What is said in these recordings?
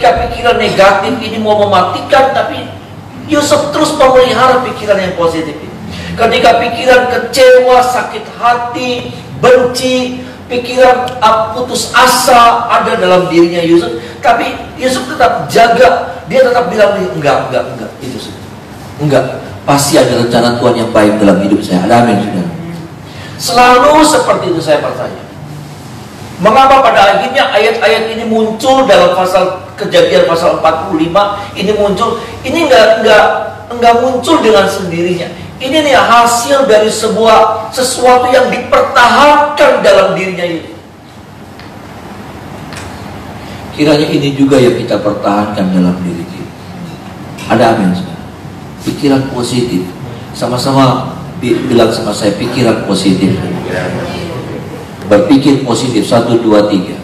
ketika pikiran negatif ini mau mematikan, tapi Yusuf terus memelihara pikiran yang positif ini. Ketika pikiran kecewa, sakit hati, benci, pikiran putus asa ada dalam dirinya Yusuf, tapi Yusuf tetap jaga. Dia tetap bilang, enggak, itu sudah. Enggak, pasti ada rencana Tuhan yang baik dalam hidup saya. Ada amin, saudara. Selalu seperti itu saya percaya. Mengapa pada akhirnya ayat-ayat ini muncul dalam Kejadian pasal 45 ini muncul? Ini enggak muncul dengan sendirinya. Ini nih hasil dari sesuatu yang dipertahankan dalam dirinya itu. Kiranya ini juga yang kita pertahankan dalam diri kita. Ada amin, saudara. Pikiran positif. Sama-sama bilang sama saya, pikiran positif. Berpikir positif. 1, 2, 3.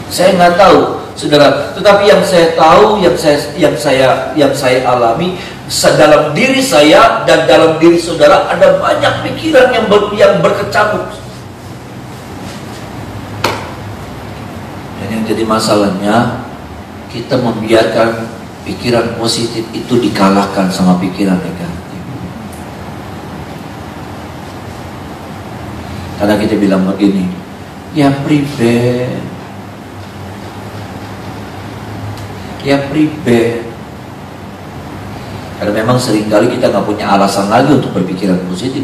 Saya nggak tahu, saudara. Tetapi yang saya tahu, yang saya alami dalam diri saya dan dalam diri saudara, ada banyak pikiran yang berkecamuk. Dan yang jadi masalahnya, kita membiarkan pikiran positif itu dikalahkan sama pikiran negatif. Karena kita bilang begini, ya pribadi, karena memang seringkali kita nggak punya alasan lagi untuk berpikiran positif.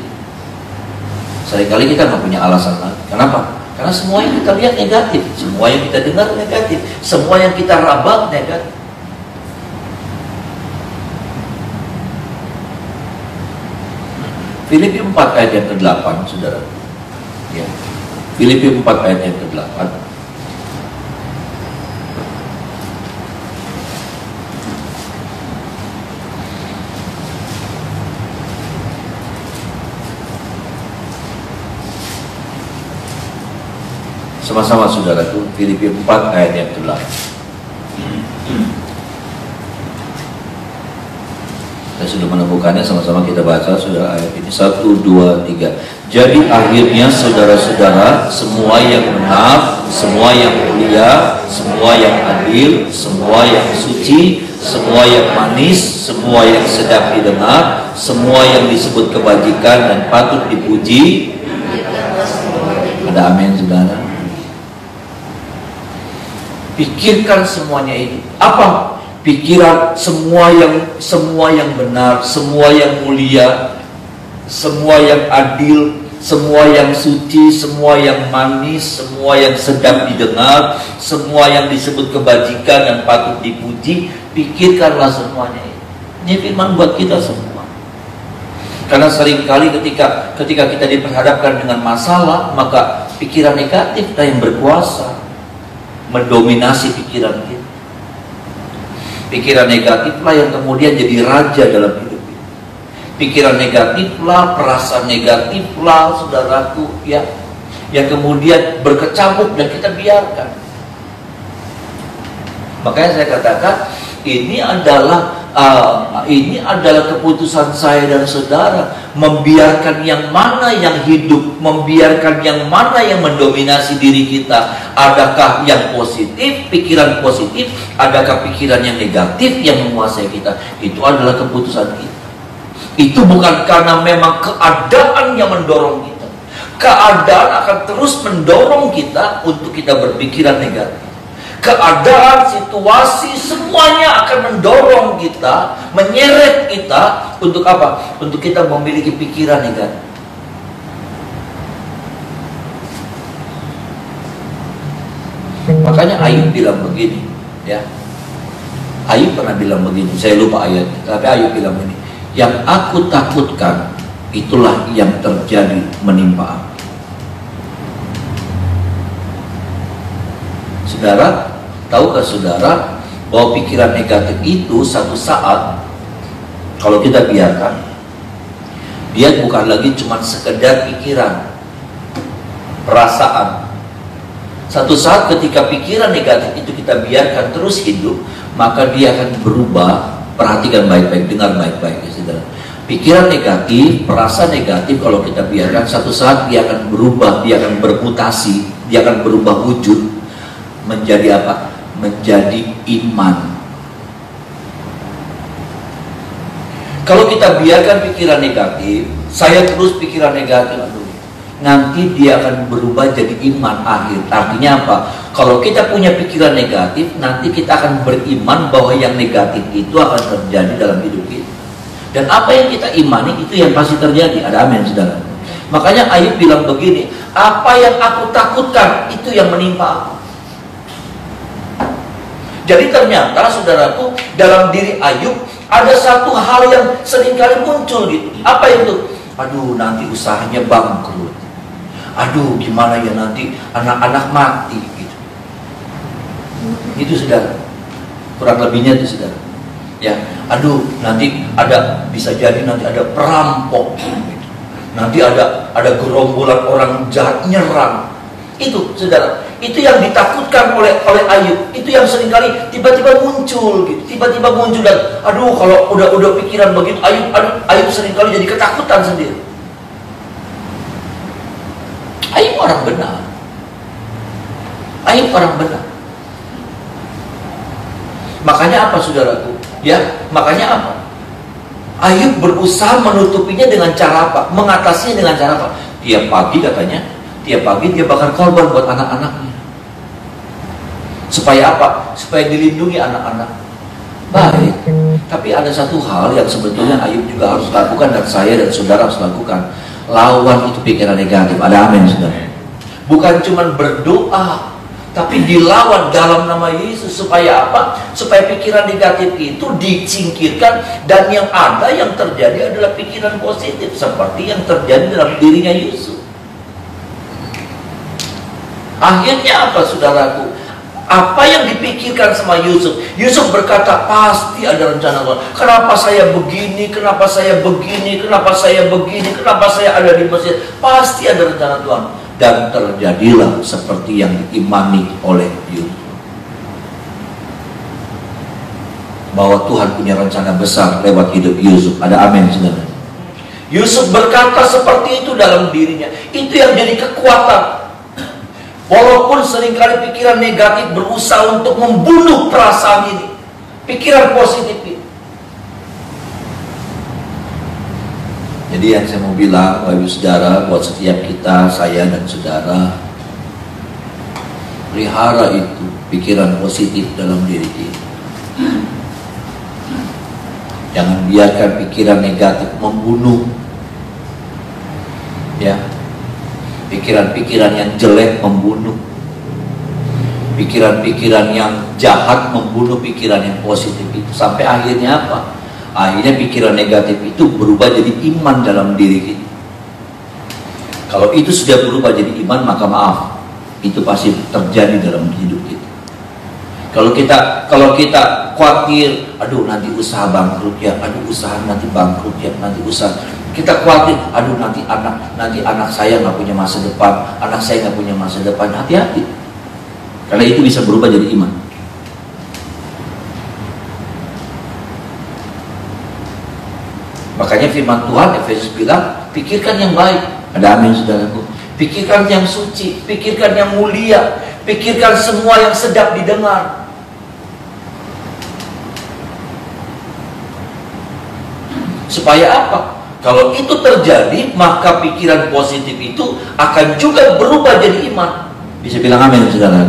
Seringkali kita nggak punya alasan lagi. Kenapa? Karena semua yang kita lihat negatif, semua yang kita dengar negatif, semua yang kita raba negatif. Filipi 4 ayat yang ke-8, saudara. Ya. Filipi 4 ayat yang ke-8. Sama-sama saudaraku, Filipi 4 ayat yang ke-8. Kita sudah menemukannya, sama-sama kita baca saudara ayat ini. 1, 2, 3. Jadi akhirnya saudara-saudara, semua yang benar, semua yang mulia, semua yang adil, semua yang suci, semua yang manis, semua yang sedap didengar, semua yang disebut kebajikan dan patut dipuji. Ada amin, saudara. Pikirkan semuanya itu. Apa? Pikiran semua yang benar, semua yang mulia, semua yang adil, semua yang suci, semua yang manis, semua yang sedap didengar, semua yang disebut kebajikan dan patut dipuji. Pikirkanlah semuanya ini. Ini firman buat kita semua. Karena seringkali ketika kita diperhadapkan dengan masalah, maka pikiran negatiflah yang berkuasa, mendominasi pikiran kita. Pikiran negatiflah yang kemudian jadi raja dalam hidup kita. Pikiran negatiflah, perasaan negatiflah, saudaraku, ya, yang kemudian berkecamuk dan kita biarkan. Makanya saya katakan ini adalah keputusan saya dan saudara, membiarkan yang mana yang hidup, membiarkan yang mana yang mendominasi diri kita. Adakah yang positif, pikiran positif, adakah pikiran yang negatif yang menguasai kita? Itu adalah keputusan kita. Itu bukan karena memang keadaan yang mendorong kita. Keadaan akan terus mendorong kita untuk kita berpikiran negatif. Keadaan, situasi, semuanya akan mendorong kita, menyeret kita untuk apa? Untuk kita memiliki pikiran negatif. Makanya Ayub bilang begini, ya. Ayub pernah bilang begini, saya lupa ayatnya, tapi Ayub bilang begini, yang aku takutkan itulah yang terjadi menimpa aku. Saudara, tahukah saudara bahwa pikiran negatif itu satu saat kalau kita biarkan, dia bukan lagi cuma sekedar pikiran, perasaan. Satu saat ketika pikiran negatif itu kita biarkan terus hidup, maka dia akan berubah. Perhatikan baik-baik, dengar baik-baik ya saudara. Pikiran negatif, perasaan negatif kalau kita biarkan, satu saat dia akan berubah, dia akan bermutasi, dia akan berubah wujud. menjadi apa? Menjadi iman. Kalau kita biarkan pikiran negatif, saya terus pikiran negatif, nanti dia akan berubah jadi iman akhir. Artinya apa? Kalau kita punya pikiran negatif, nanti kita akan beriman bahwa yang negatif itu akan terjadi dalam hidup kita. Dan apa yang kita imani itu yang pasti terjadi. Ada amin, saudara. Makanya Ayub bilang begini, apa yang aku takutkan itu yang menimpa aku. Jadi ternyata saudaraku, dalam diri Ayub ada satu hal yang seringkali muncul gitu. Apa itu? Aduh, nanti usahanya bangkrut. Aduh, gimana ya nanti anak-anak mati gitu. Itu saudara. Kurang lebihnya itu saudara. Ya, aduh, nanti ada, bisa jadi nanti ada perampok gitu. Nanti ada gerombolan orang jahat nyerang. Itu saudara, itu yang ditakutkan oleh Ayub. Itu yang seringkali tiba-tiba muncul gitu. Tiba-tiba muncul dan aduh, kalau udah pikiran begitu Ayub seringkali jadi ketakutan sendiri. Ayub orang benar. Ayub orang benar. Makanya apa saudaraku? Ya, makanya apa? Ayub berusaha menutupinya dengan cara apa? Mengatasinya dengan cara apa? Tiap pagi katanya, tiap pagi dia bakar korban buat anak-anaknya. Supaya apa? Supaya dilindungi anak-anak. Baik. Tapi ada satu hal yang sebetulnya Ayub juga harus lakukan, dan saya dan saudara harus lakukan. Lawan itu pikiran negatif. Ada amin, saudara. Bukan cuma berdoa, tapi dilawan dalam nama Yesus. Supaya apa? Supaya pikiran negatif itu disingkirkan, dan yang ada, yang terjadi adalah pikiran positif seperti yang terjadi dalam dirinya Yusuf. Akhirnya apa saudaraku? Apa yang dipikirkan sama Yusuf? Yusuf berkata, pasti ada rencana Tuhan. Kenapa saya begini? Kenapa saya begini? Kenapa saya begini? Kenapa saya ada di Mesir? Pasti ada rencana Tuhan. Dan terjadilah seperti yang diimani oleh Yusuf, bahwa Tuhan punya rencana besar lewat hidup Yusuf. Ada amin, saudara. Yusuf berkata seperti itu dalam dirinya. Itu yang jadi kekuatan. Walaupun seringkali pikiran negatif berusaha untuk membunuh perasaan ini, pikiran positif ini. Jadi yang saya mau bilang, Bapak Ibu Saudara, buat setiap kita, saya dan saudara, pelihara itu pikiran positif dalam diri kita. Jangan biarkan pikiran negatif membunuh. Ya. Pikiran-pikiran yang jelek membunuh. Pikiran-pikiran yang jahat membunuh pikiran yang positif itu. Sampai akhirnya apa? Akhirnya pikiran negatif itu berubah jadi iman dalam diri kita. Kalau itu sudah berubah jadi iman, maka maaf, itu pasti terjadi dalam hidup kita. Kalau kita khawatir, aduh nanti usaha bangkrut ya, aduh usaha nanti bangkrut ya, nanti usaha. Kita khawatir, aduh nanti anak saya nggak punya masa depan, anak saya nggak punya masa depan. Hati-hati, karena itu bisa berubah jadi iman. Makanya firman Tuhan Efesus bilang, pikirkan yang baik. Ada amin, saudaraku. Pikirkan yang suci, pikirkan yang mulia, pikirkan semua yang sedap didengar. Supaya apa? Kalau itu terjadi, maka pikiran positif itu akan juga berubah jadi iman. Bisa bilang amin, saudara.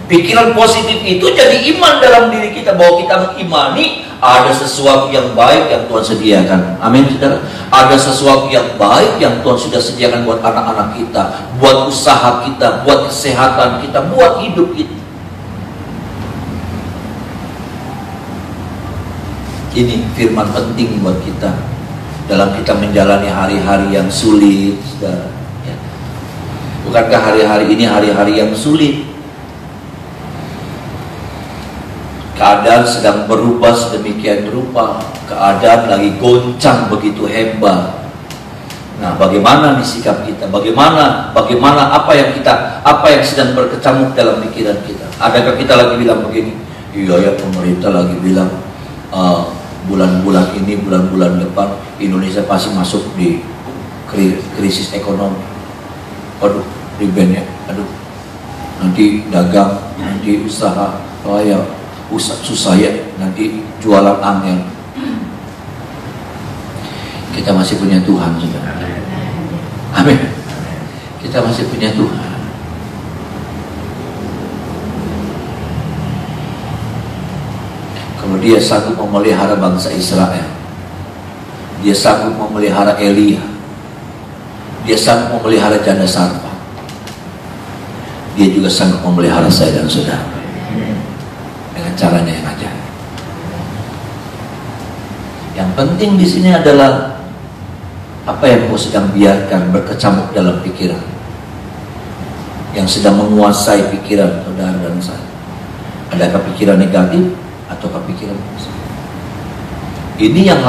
Pikiran positif itu jadi iman dalam diri kita, bahwa kita mengimani ada sesuatu yang baik yang Tuhan sediakan. Amin, saudara. Ada sesuatu yang baik yang Tuhan sudah sediakan buat anak-anak kita, buat usaha kita, buat kesehatan kita, buat hidup kita. Ini firman penting buat kita dalam kita menjalani hari-hari yang sulit, saudara. Ya. Bukankah hari-hari ini hari-hari yang sulit? Keadaan sedang berubah sedemikian rupa, keadaan lagi goncang begitu hebat. Nah, bagaimana nih sikap kita? Bagaimana apa yang sedang berkecamuk dalam pikiran kita? Adakah kita lagi bilang begini? Iya ya, pemerintah lagi bilang bulan-bulan ini, bulan-bulan depan Indonesia pasti masuk di krisis ekonomi. Aduh, ribet ya. Aduh. nanti dagang, nanti usaha, oh ya susah ya, nanti jualan angin. Kita masih punya Tuhan, saudara. Amin. Kita masih punya Tuhan. Kalau dia sanggup memelihara bangsa Israel, dia sanggup memelihara Elia, dia sanggup memelihara janda Sarfat, dia juga sanggup memelihara saya dan saudara dengan caranya yang ajaib. Yang penting di sini adalah apa yang kau sedang biarkan berkecamuk dalam pikiran, yang sedang menguasai pikiran saudara dan saya. Adakah pikiran negatif ataukah pikiran positif? Ini yang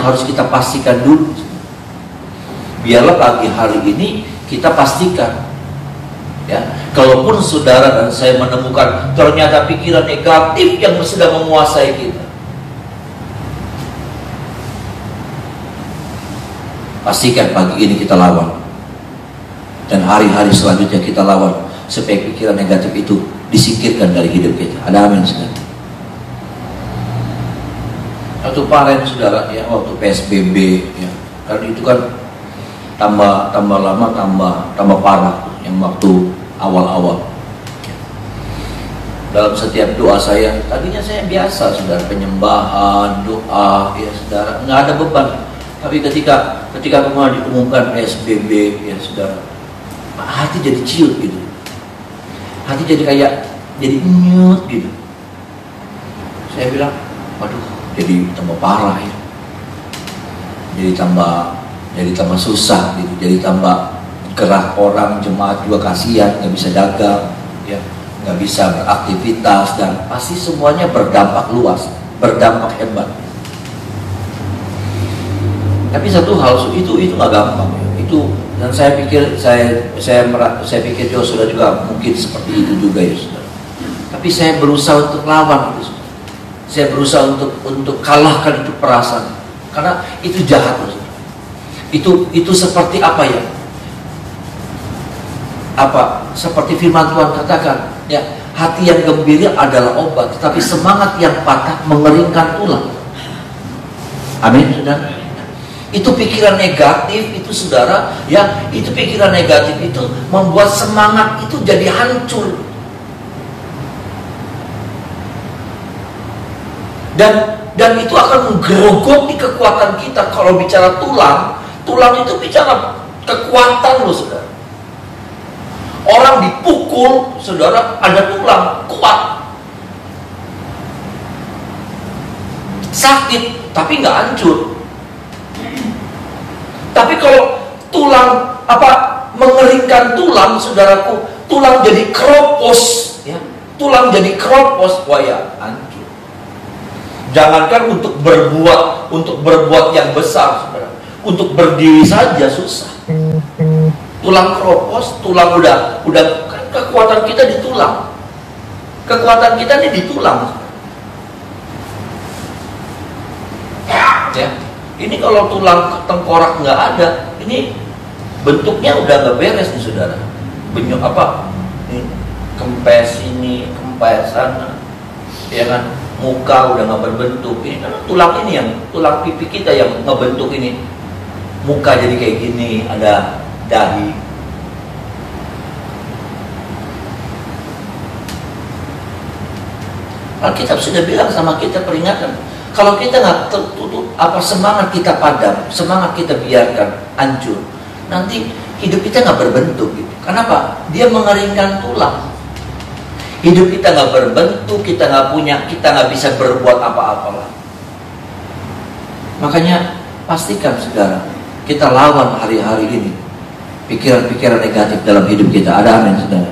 harus kita pastikan dulu. Biarlah pagi hari ini kita pastikan, ya. Kalaupun saudara dan saya menemukan ternyata pikiran negatif yang sedang menguasai kita, pastikan pagi ini kita lawan, dan hari-hari selanjutnya kita lawan supaya pikiran negatif itu disingkirkan dari hidup kita. Ada amin, saudara? Waktu kemarin saudara, ya, waktu PSBB, ya, karena itu kan tambah lama tambah parah yang waktu awal-awal. Dalam setiap doa saya, tadinya saya biasa saudara, penyembahan, doa, ya saudara, nggak ada beban. Tapi ketika kemudian diumumkan PSBB, ya saudara, hati jadi ciut gitu, hati jadi kayak jadi nyut gitu. Saya bilang, waduh, jadi tambah parah ya, jadi tambah susah gitu, jadi tambah gerah orang, jemaat juga kasihan, nggak bisa dagang, ya, nggak bisa beraktivitas, dan pasti semuanya berdampak luas, berdampak hebat. Tapi satu hal itu nggak gampang ya. Itu, dan saya pikir saudara juga mungkin seperti itu juga ya saudara. Tapi saya berusaha untuk lawan itu, saudara. Saya berusaha untuk kalahkan itu perasaan, karena itu jahat saudara. Itu seperti apa ya? Seperti firman Tuhan katakan, ya, hati yang gembira adalah obat, tetapi semangat yang patah mengeringkan tulang. Amin, saudara. Itu pikiran negatif itu saudara, ya, itu pikiran negatif itu membuat semangat itu jadi hancur. Dan itu akan menggerogoti kekuatan kita. Kalau bicara tulang itu bicara kekuatan loh saudara. Orang dipukul, saudara, ada tulang kuat, sakit tapi nggak hancur. Tapi kalau tulang mengeringkan tulang, saudaraku, tulang jadi keropos, ya, tulang jadi keropos, wah ya, hancur. Jangankan untuk berbuat yang besar, saudara, untuk berdiri saja susah. Tulang keropos, tulang udah kan kekuatan kita di tulang, kekuatan kita di tulang, ya. Ini kalau tulang tengkorak nggak ada, ini bentuknya udah nggak beres nih saudara. Ini kempes ini, kempes sana, ya kan? Muka udah nggak berbentuk. Ini kan tulang pipi kita yang ngebentuk ini. Muka jadi kayak gini, ada dahi. Alkitab sudah bilang sama kita, peringatkan. Kalau kita nggak tertutup, semangat kita padam, semangat kita biarkan hancur, nanti hidup kita nggak berbentuk gitu. Kenapa? Dia mengeringkan tulang. Hidup kita nggak berbentuk, kita nggak bisa berbuat apa-apa lah. Makanya pastikan saudara, kita lawan hari-hari ini pikiran-pikiran negatif dalam hidup kita. Ada amin saudara.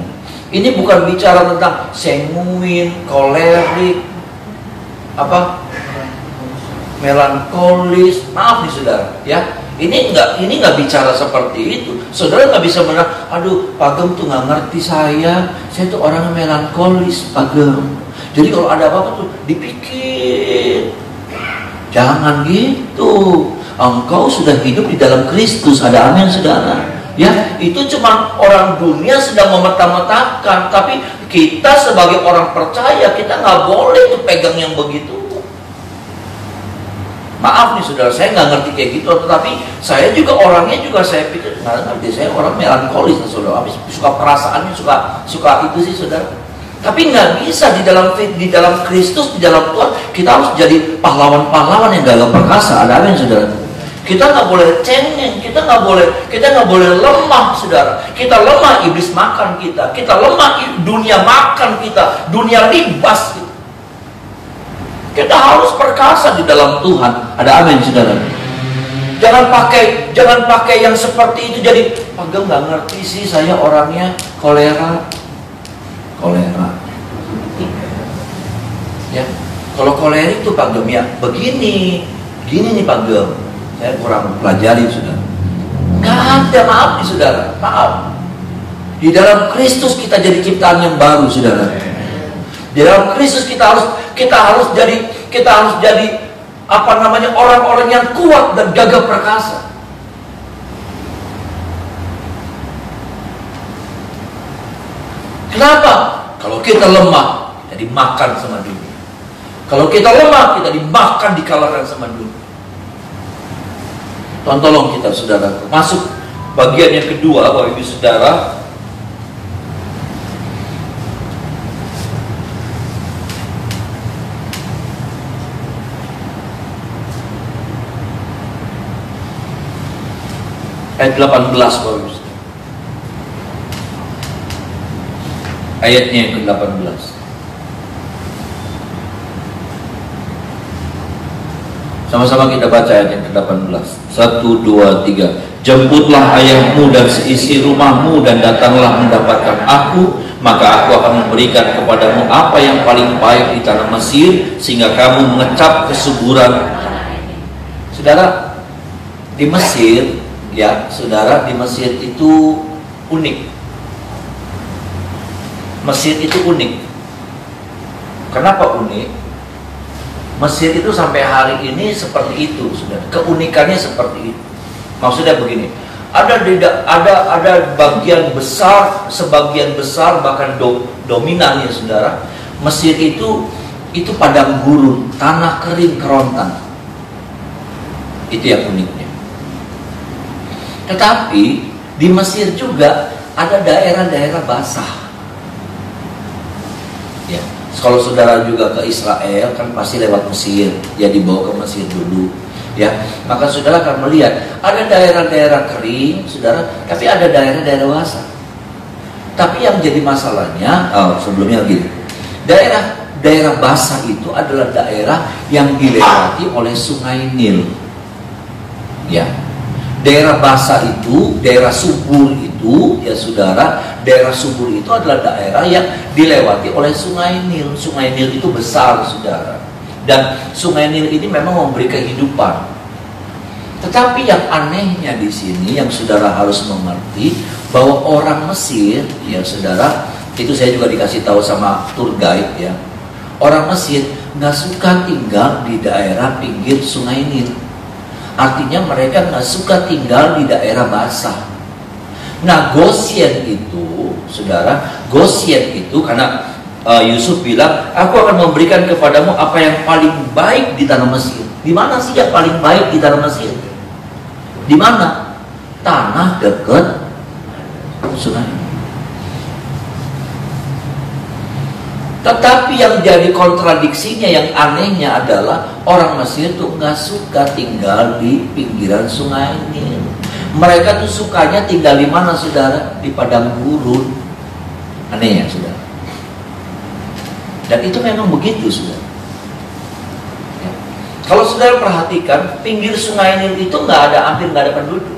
Ini bukan bicara tentang sanguin, kolerik, melankolis. Maaf nih saudara, ya, ini nggak bicara seperti itu. Saudara nggak bisa menang. Aduh, Pak Gem tuh nggak ngerti saya tuh orang melankolis, Pak Gem. Jadi kalau ada apa-apa tuh dipikir. Jangan gitu. Engkau sudah hidup di dalam Kristus. Ada amin saudara. Ya, itu cuma orang dunia sedang memeta-metakan, tapi kita sebagai orang percaya, kita nggak boleh tuh pegang yang begitu. Maaf nih saudara, saya nggak ngerti kayak gitu, tetapi saya juga orangnya juga saya pikir nggak ngerti, saya orang melankolis saudara, habis suka perasaannya, suka itu sih saudara. Tapi nggak bisa di dalam Kristus, di dalam Tuhan, kita harus jadi pahlawan-pahlawan yang gagah perkasa. Ada apa yang saudara? Kita nggak boleh cengeng, kita nggak boleh lemah saudara. Kita lemah, iblis makan kita lemah, dunia makan kita, dunia libas kita. Kita harus perkasa di dalam Tuhan. Ada amin saudara. Jangan pakai yang seperti itu. Jadi agak nggak ngerti sih, saya orangnya kolera. Ya, kalau kolerik itu Pak Gem ya begini nih Pak Gem. Saya kurang pelajari saudara. Nggak ada, maaf nih saudara, maaf. Di dalam Kristus kita jadi ciptaan yang baru saudara. Di dalam Kristus kita harus jadi apa namanya, orang-orang yang kuat dan gagah perkasa. Kenapa? Kalau kita lemah, kita dimakan sama dunia. Kalau kita lemah, kita dimakan, dikalahkan sama dunia. Tolong kita saudara, masuk bagian yang kedua Bapak Ibu saudara. Ayat 18 Bapak Ibu. Ayatnya yang ke-18. Sama-sama kita baca ayat yang ke-18. 1, 2, 3. Jemputlah ayahmu dan seisi rumahmu dan datanglah mendapatkan aku, maka aku akan memberikan kepadamu apa yang paling baik di tanah Mesir, sehingga kamu mengecap kesuburan. Saudara, di Mesir ya, saudara, di Mesir itu unik. Mesir itu unik. Kenapa unik? Mesir itu sampai hari ini seperti itu, saudara. Keunikannya seperti itu. Maksudnya begini, ada bagian besar, sebagian besar bahkan dominannya, saudara. Mesir itu padang gurun, tanah kering kerontang. Itu yang uniknya. Tetapi di Mesir juga ada daerah-daerah basah. Ya, kalau saudara juga ke Israel kan pasti lewat Mesir, ya dibawa ke Mesir dulu. Ya, maka saudara akan melihat ada daerah-daerah kering, saudara, tapi ada daerah-daerah basah. Tapi yang jadi masalahnya, sebelumnya gini, daerah basah itu adalah daerah yang dilewati oleh Sungai Nil. Ya. Daerah basah itu, daerah subur itu, ya saudara, daerah subur itu adalah daerah yang dilewati oleh Sungai Nil. Sungai Nil itu besar, saudara. Dan Sungai Nil ini memang memberi kehidupan. Tetapi yang anehnya di sini, yang saudara harus mengerti, bahwa orang Mesir, ya saudara, itu saya juga dikasih tahu sama tour guide ya. Orang Mesir nggak suka tinggal di daerah pinggir Sungai Nil. Artinya mereka nggak suka tinggal di daerah basah. Nah, Goshen itu, saudara, Goshen itu karena Yusuf bilang, aku akan memberikan kepadamu apa yang paling baik di tanah Mesir. Di mana sih yang paling baik di tanah Mesir? Di mana? Tanah dekat sungai. Tetapi yang jadi kontradiksinya, yang anehnya adalah orang Mesir tuh nggak suka tinggal di pinggiran Sungai Nil. Mereka tuh sukanya tinggal di mana, saudara? Di padang gurun. Aneh ya, saudara. Dan itu memang begitu, saudara. Ya. Kalau saudara perhatikan, pinggir Sungai Nil itu hampir nggak ada penduduk,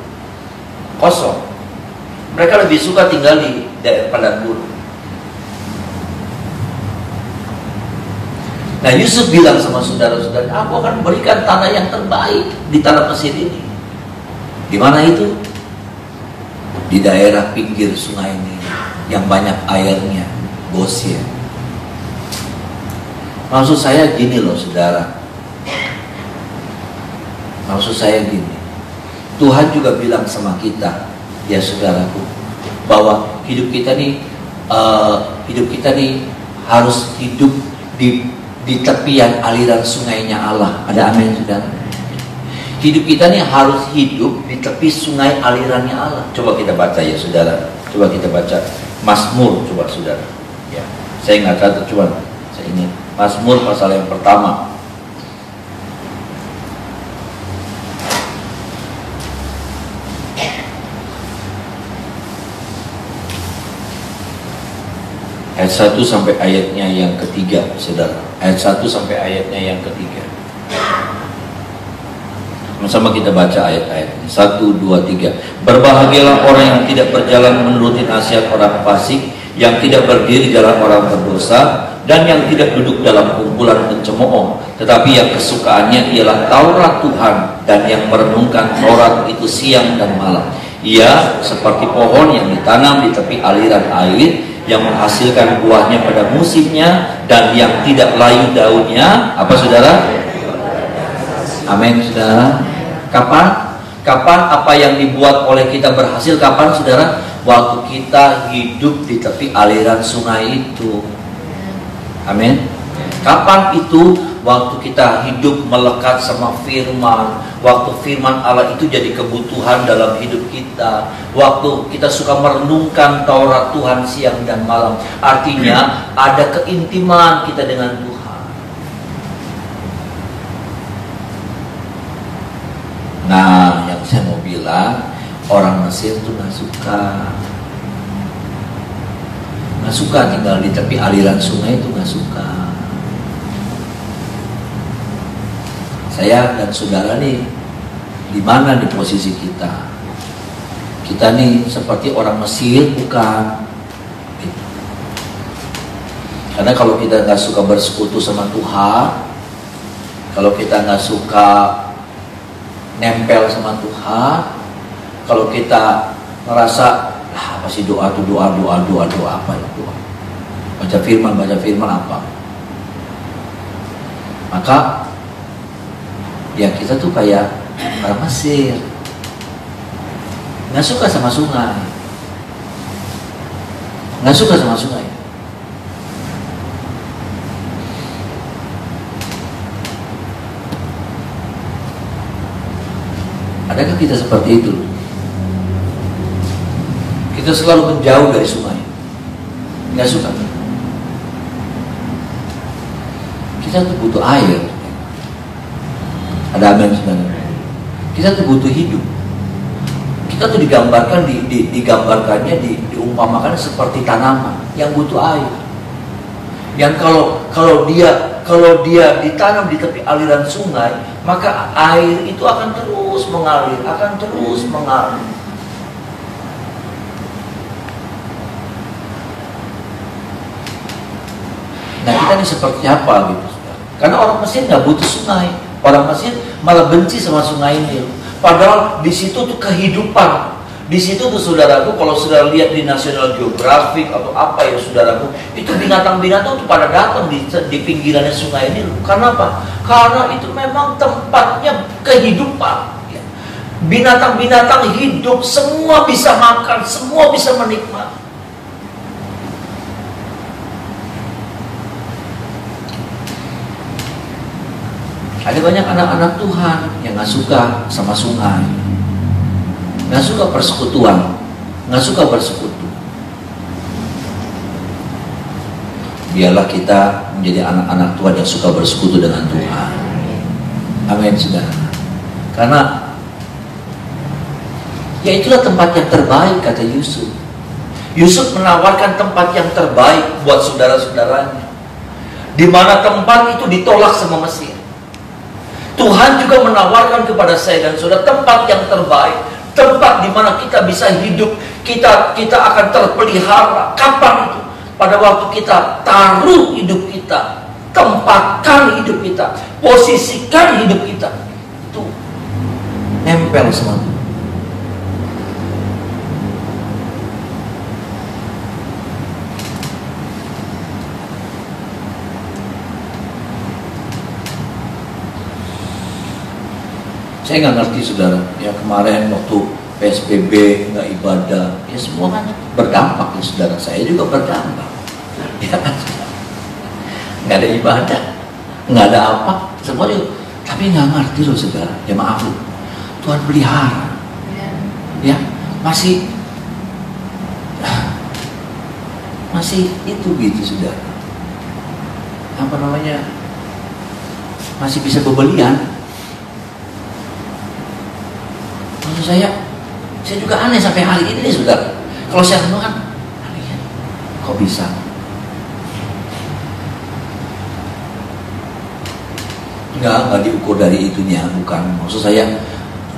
kosong. Mereka lebih suka tinggal di daerah padang gurun. Nah, Yusuf bilang sama saudara-saudara, aku akan berikan tanah yang terbaik di tanah Mesir ini. Di mana itu? Di daerah pinggir sungai ini yang banyak airnya, Goshen. Maksud saya gini loh, saudara. Maksud saya gini. Tuhan juga bilang sama kita, ya saudaraku, bahwa hidup kita nih harus hidup di tepian aliran sungainya Allah. Ada amin saudara? Hidup kita nih harus hidup di tepi sungai alirannya Allah. Coba kita baca ya saudara. Coba kita baca Mazmur, coba saudara. Ya, saya nggak catat, coba saya ingat. Mazmur pasal yang pertama. Ayat 1 sampai ayatnya yang ketiga, saudara. Ayat 1 sampai ayatnya yang ketiga. Sama-sama kita baca ayat-ayatnya. 1, 2, 3. Berbahagialah orang yang tidak berjalan menuruti nasihat orang fasik, yang tidak berdiri jalan orang berdosa, dan yang tidak duduk dalam kumpulan pencemooh, tetapi yang kesukaannya ialah Taurat Tuhan, dan yang merenungkan Taurat itu siang dan malam. Ia seperti pohon yang ditanam di tepi aliran air, yang menghasilkan buahnya pada musimnya, dan yang tidak layu daunnya. Apa saudara? Amin saudara. Kapan apa yang dibuat oleh kita berhasil? Kapan saudara? Waktu kita hidup di tepi aliran sungai itu. Amin. Kapan itu? Waktu kita hidup melekat sama firman. Waktu firman Allah itu jadi kebutuhan dalam hidup kita. Waktu kita suka merenungkan Taurat Tuhan siang dan malam. Artinya ada keintiman kita dengan Tuhan. Nah, yang saya mau bilang, orang Mesir itu nggak suka tinggal di tepi aliran sungai, itu nggak suka. Saya dan saudara nih, di mana di posisi kita? Kita nih seperti orang Mesir, bukan? Gitu. Karena kalau kita nggak suka bersekutu sama Tuhan, kalau kita nggak suka nempel sama Tuhan, kalau kita merasa apa sih doa apa ya doa? Baca firman apa? Maka ya kita tuh kayak orang Mesir, nggak suka sama sungai, Adakah kita seperti itu? Kita selalu menjauh dari sungai, nggak suka. Kita tuh butuh air. Ada amin sebenarnya. Kita tuh butuh hidup. Kita tuh digambarkannya diumpamakan seperti tanaman yang butuh air. Yang kalau dia ditanam di tepi aliran sungai, maka air itu akan terus mengalir. Nah, kita ini seperti apa gitu? Karena orang Mesir nggak butuh sungai. Orang Mesir malah benci sama sungai Nil. Padahal di situ tuh kehidupan. Di situ tuh saudaraku, kalau saudara lihat di National Geographic atau apa ya saudaraku, itu binatang-binatang tuh pada datang di pinggirannya sungai Nil. Karena apa? Karena itu memang tempatnya kehidupan. Binatang-binatang hidup, semua bisa makan, semua bisa menikmati. Ada banyak anak-anak Tuhan yang nggak suka sama sungai, nggak suka persekutuan, nggak suka bersekutu. Biarlah kita menjadi anak-anak Tuhan yang suka bersekutu dengan Tuhan. Amin, saudara. Karena ya itulah tempat yang terbaik, kata Yusuf. Yusuf menawarkan tempat yang terbaik buat saudara-saudaranya, di mana tempat itu ditolak sama Mesir. Tuhan juga menawarkan kepada saya dan saudara tempat yang terbaik, tempat di mana kita bisa hidup, kita akan terpelihara. Kapan itu? Pada waktu kita taruh hidup kita, tempatkan hidup kita, posisikan hidup kita, itu nempel sama Tuhan. Saya nggak ngerti saudara, ya kemarin waktu PSBB, nggak ibadah, ya semua kan berdampak ya saudara. Saya juga berdampak, ya kan? Nggak ada ibadah, nggak ada apa, semua juga. Tapi nggak ngerti loh saudara, ya maaf loh, Tuhan pelihara, ya masih itu gitu saudara, apa namanya, masih bisa bebelian. Maksud saya juga aneh sampai hari ini saudara. Kalau saya renungkan, aneh ya, kok bisa? Enggak diukur dari itunya, bukan. Maksud saya,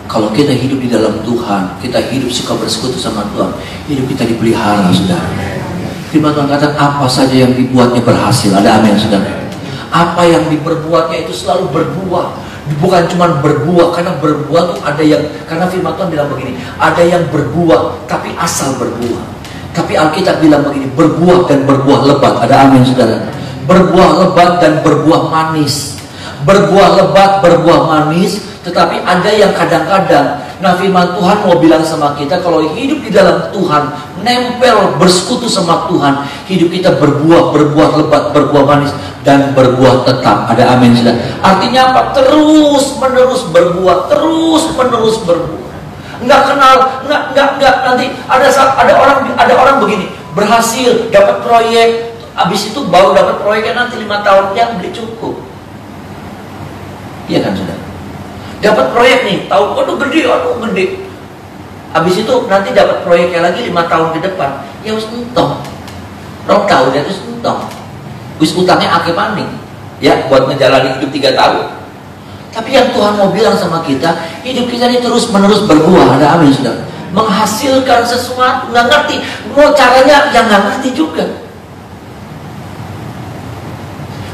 kalau kita hidup di dalam Tuhan, kita hidup suka bersekutu sama Tuhan, hidup kita dipelihara saudara. Firman Tuhan kata, apa saja yang dibuatnya berhasil. Ada amin saudara. Apa yang diperbuatnya itu selalu berbuah. Bukan cuma berbuah, karena berbuah tuh ada yang, karena firman Tuhan bilang begini, ada yang berbuah tapi asal berbuah. Tapi Alkitab bilang begini, berbuah dan berbuah lebat. Ada amin saudara. Berbuah lebat dan berbuah manis. Berbuah lebat, berbuah manis. Tetapi ada yang kadang-kadang, nah firman Tuhan mau bilang sama kita, kalau hidup di dalam Tuhan, nempel, bersekutu sama Tuhan, hidup kita berbuah lebat, berbuah manis, dan berbuah tetap. Ada amin saudara. Artinya apa? Terus menerus berbuah, terus menerus berbuah. Nggak kenal, nggak nanti ada orang begini, berhasil dapat proyek, habis itu baru dapat proyeknya nanti 5 tahun yang beli cukup. Iya kan saudara? Dapat proyek nih, tahu aduh gede. Habis itu nanti dapat proyeknya lagi 5 tahun ke depan, ya wis entong. 2 tahun ya wis entong. Wis utangnya akeh paning. Ya, buat menjalani hidup 3 tahun. Tapi yang Tuhan mau bilang sama kita, hidup kita ini terus menerus berbuah. Ada amin saudara. Menghasilkan sesuatu, nggak ngerti. Mau caranya yang nggak ngerti juga.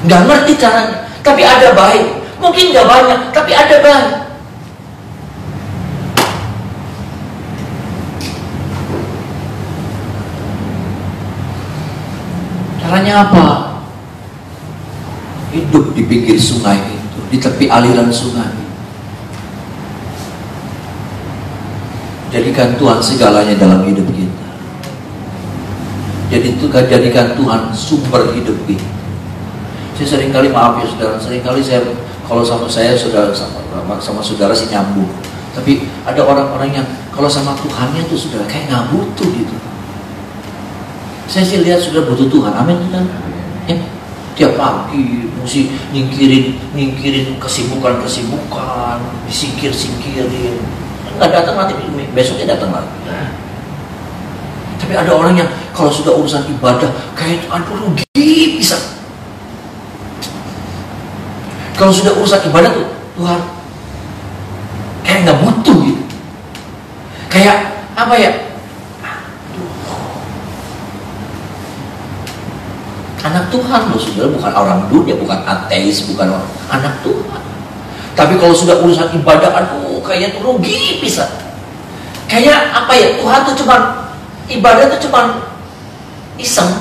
Nggak ngerti caranya, tapi ada baik. Mungkin nggak banyak, tapi ada baik. Caranya apa? Hidup di pinggir sungai itu, di tepi aliran sungai. Jadikan Tuhan segalanya dalam hidup kita. Jadikan Tuhan sumber hidup kita. Saya seringkali, maaf ya saudara, seringkali saya kalau sama saudara sih nyambung. Tapi ada orang-orang yang kalau sama Tuhannya tuh saudara kayak nggak butuh gitu. Saya sih lihat sudah butuh Tuhan, amin saudara. Ya, tiap pagi mesti nyingkirin kesibukan, disingkirin. Nggak datang nanti besoknya datang lagi. Tapi ada orang yang kalau sudah urusan ibadah kayak aduh rugi bisa. Kalau sudah urusan ibadah tuh, Tuhan kayak nggak butuh gitu. Kayak apa ya? Anak Tuhan loh saudara, bukan orang dunia, bukan ateis, bukan orang, anak Tuhan. Tapi kalau sudah urusan ibadah, aduh kayaknya tuh rugi bisa. Kayak apa ya? Tuhan tuh cuman ibadah tuh cuman iseng.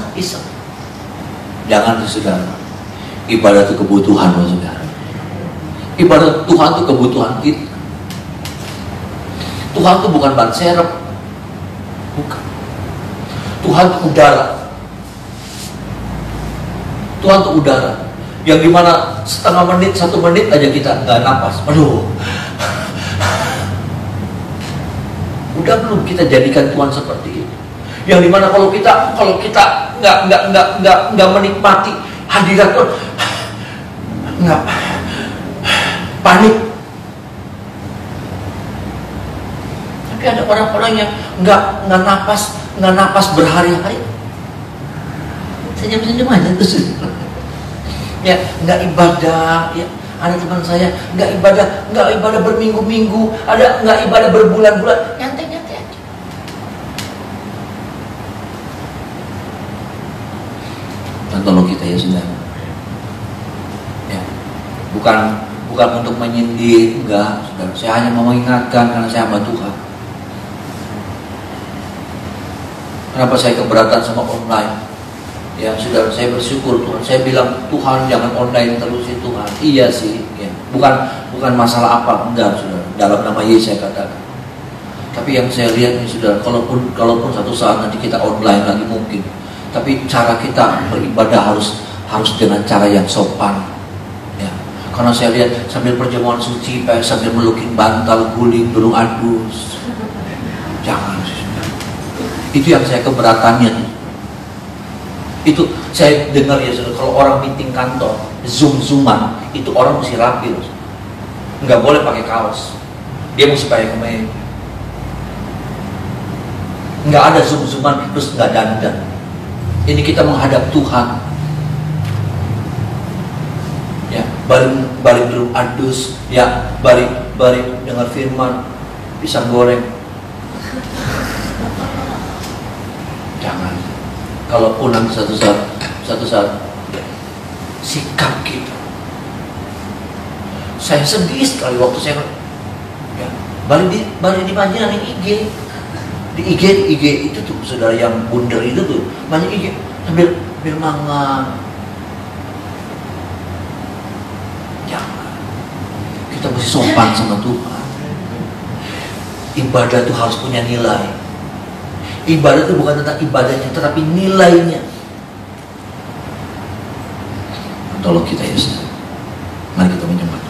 Jangan tuh saudara. Ibadah itu kebutuhan loh saudara. Ibadah Tuhan itu kebutuhan kita. Tuhan itu bukan ban serep, bukan. Tuhan itu udara. Tuhan itu udara yang dimana setengah menit, 1 menit aja kita nggak napas. Aduh, udah belum kita jadikan Tuhan seperti itu? Yang dimana kalau kita nggak menikmati hadirat Tuhan, nggak panik. Tapi ada orang-orang yang nggak napas berhari-hari. Senyum-senyum aja terus. Ya, nggak ibadah. Ya, ada teman saya nggak ibadah berminggu-minggu, ada nggak ibadah berbulan-bulan, nyantai aja. Dan tolong kita ya saudara. Ya, bukan untuk menyindir, enggak, saudara. Saya hanya mau mengingatkan karena saya hamba Tuhan. Kenapa saya keberatan sama online? Ya saudara, saya bersyukur Tuhan. Saya bilang Tuhan jangan online terus ya Tuhan. Iya sih, ya. Bukan masalah apa, enggak saudara. Dalam nama Yesus saya katakan. Tapi yang saya lihat nih saudara, kalaupun satu saat nanti kita online lagi mungkin, tapi cara kita beribadah harus dengan cara yang sopan. Ya. Karena saya lihat sambil perjamuan suci, sambil melukin bantal, guling, burung adus. Jangan sih saudara. Itu yang saya keberatannya. Itu saya dengar ya saudara, kalau orang meeting kantor, zooman, itu orang mesti rapi loh. Nggak boleh pakai kaos. Dia mesti pakai kemeja. Nggak ada zoom-zooman terus nggak dandan. Ini kita menghadap Tuhan. Ya, balik dulu adus, ya, balik dengar firman, pisang goreng. Jangan. Kalau pulang satu saat sikap kita. Saya sedih sekali waktu saya ya, balik di Panjiran IG. Di IG itu tuh saudara yang bundar itu tuh banyak IG sambil mangan. Jangan. Kita mesti sopan sama Tuhan. Ibadah itu harus punya nilai. Ibadah itu bukan tentang ibadahnya, tetapi nilainya. Tolong kita ya, mari kita menyembah.